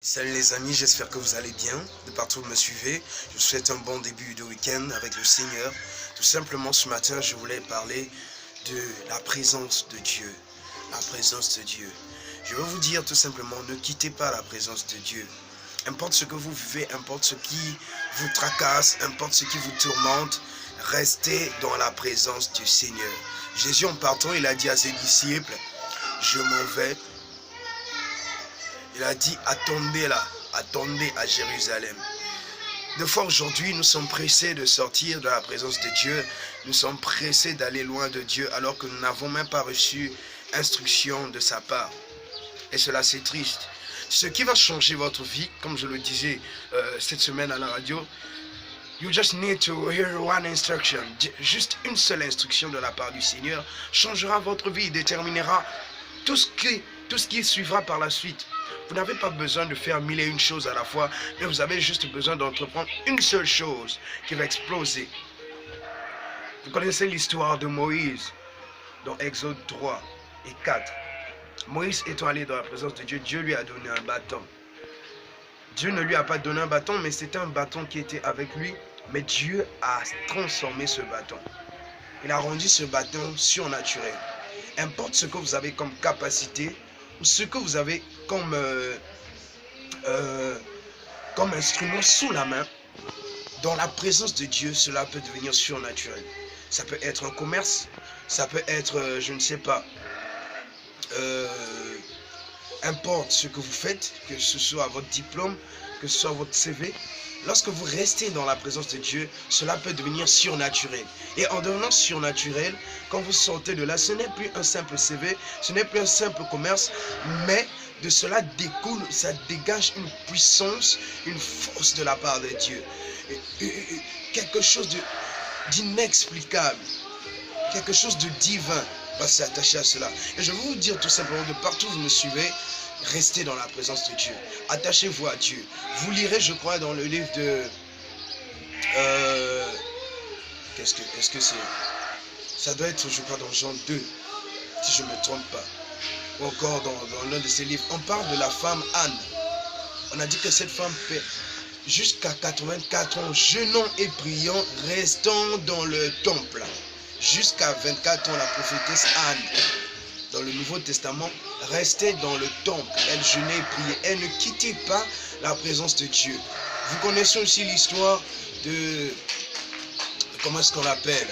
Salut les amis, j'espère que vous allez bien, de partout où vous me suivez. Je vous souhaite un bon début de week-end avec le Seigneur. Tout simplement ce matin, je voulais parler de la présence de Dieu. La présence de Dieu. Je veux vous dire tout simplement, ne quittez pas la présence de Dieu. Importe ce que vous vivez, importe ce qui vous tracasse, importe ce qui vous tourmente, restez dans la présence du Seigneur. Jésus en partant, il a dit à ses disciples, je m'en vais. Il a dit, attendez là, attendez à Jérusalem. Des fois aujourd'hui, nous sommes pressés de sortir de la présence de Dieu. Nous sommes pressés d'aller loin de Dieu alors que nous n'avons même pas reçu instruction de sa part. Et cela, c'est triste. Ce qui va changer votre vie, comme je le disais cette semaine à la radio, you just need to hear one instruction. Juste une seule instruction de la part du Seigneur changera votre vie, déterminera tout ce qui suivra par la suite. Vous n'avez pas besoin de faire mille et une choses à la fois, mais vous avez juste besoin d'entreprendre une seule chose qui va exploser. Vous connaissez l'histoire de Moïse dans Exode 3 et 4. Moïse étant allé dans la présence de Dieu, Dieu lui a donné un bâton. Dieu ne lui a pas donné un bâton, mais c'était un bâton qui était avec lui. Mais Dieu a transformé ce bâton. Il a rendu ce bâton surnaturel. Importe ce que vous avez comme capacité, ou ce que vous avez comme instrument sous la main, dans la présence de Dieu, cela peut devenir surnaturel. Ça peut être un commerce, ça peut être, je ne sais pas, importe ce que vous faites, que ce soit votre diplôme, que ce soit votre CV, lorsque vous restez dans la présence de Dieu, cela peut devenir surnaturel. Et en devenant surnaturel, quand vous sortez de là, ce n'est plus un simple CV, ce n'est plus un simple commerce, mais de cela découle, ça dégage une puissance, une force de la part de Dieu. Quelque chose d'inexplicable, quelque chose de divin va s'attacher à cela. Et je veux vous dire tout simplement, de partout où vous me suivez, restez dans la présence de Dieu. Attachez-vous à Dieu. Vous lirez, je crois, dans le livre de... Qu'est-ce que c'est? Ça doit être, je crois, dans Jean 2, si je ne me trompe pas. Ou encore dans l'un de ses livres. On parle de la femme Anne. On a dit que cette femme fait jusqu'à 84 ans, jeûnant et priant, restant dans le temple. Jusqu'à 24 ans, la prophétesse Anne, dans le Nouveau Testament, restait dans le temple. Elle jeûnait et priait. Elle ne quittait pas la présence de Dieu. Vous connaissez aussi l'histoire de... Comment est-ce qu'on l'appelle?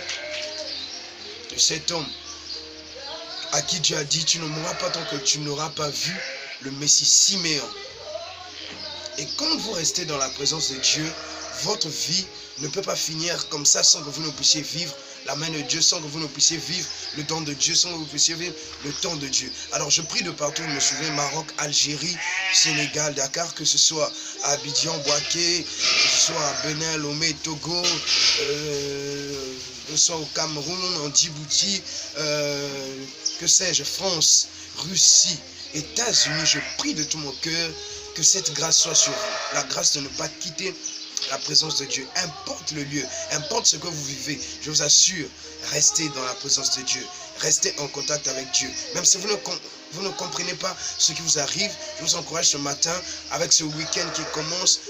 De cet homme à qui Dieu a dit, tu ne mourras pas tant que tu n'auras pas vu le Messie Siméon. Et quand vous restez dans la présence de Dieu, votre vie ne peut pas finir comme ça sans que vous ne puissiez vivre la main de Dieu, sans que vous ne puissiez vivre le temps de Dieu, sans que vous puissiez vivre le temps de Dieu. Alors je prie de partout, je me souviens, Maroc, Algérie, Sénégal, Dakar, que ce soit à Abidjan, Boaké, que ce soit à Benin, Lomé, Togo, que ce soit au Cameroun, en Djibouti, que sais-je, France, Russie, États-Unis, je prie de tout mon cœur que cette grâce soit sur vous. La grâce de ne pas quitter la présence de Dieu, importe le lieu, importe ce que vous vivez, je vous assure, restez dans la présence de Dieu, restez en contact avec Dieu. Même si vous ne comprenez pas ce qui vous arrive, je vous encourage ce matin, avec ce week-end qui commence,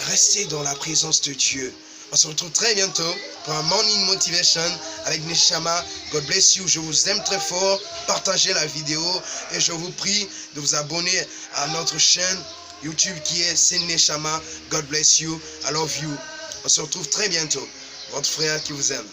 restez dans la présence de Dieu. On se retrouve très bientôt pour un Morning Motivation avec Neshama. God bless you. Je vous aime très fort. Partagez la vidéo et je vous prie de vous abonner à notre chaîne YouTube qui est C'est Neshama. God bless you. I love you. On se retrouve très bientôt. Votre frère qui vous aime.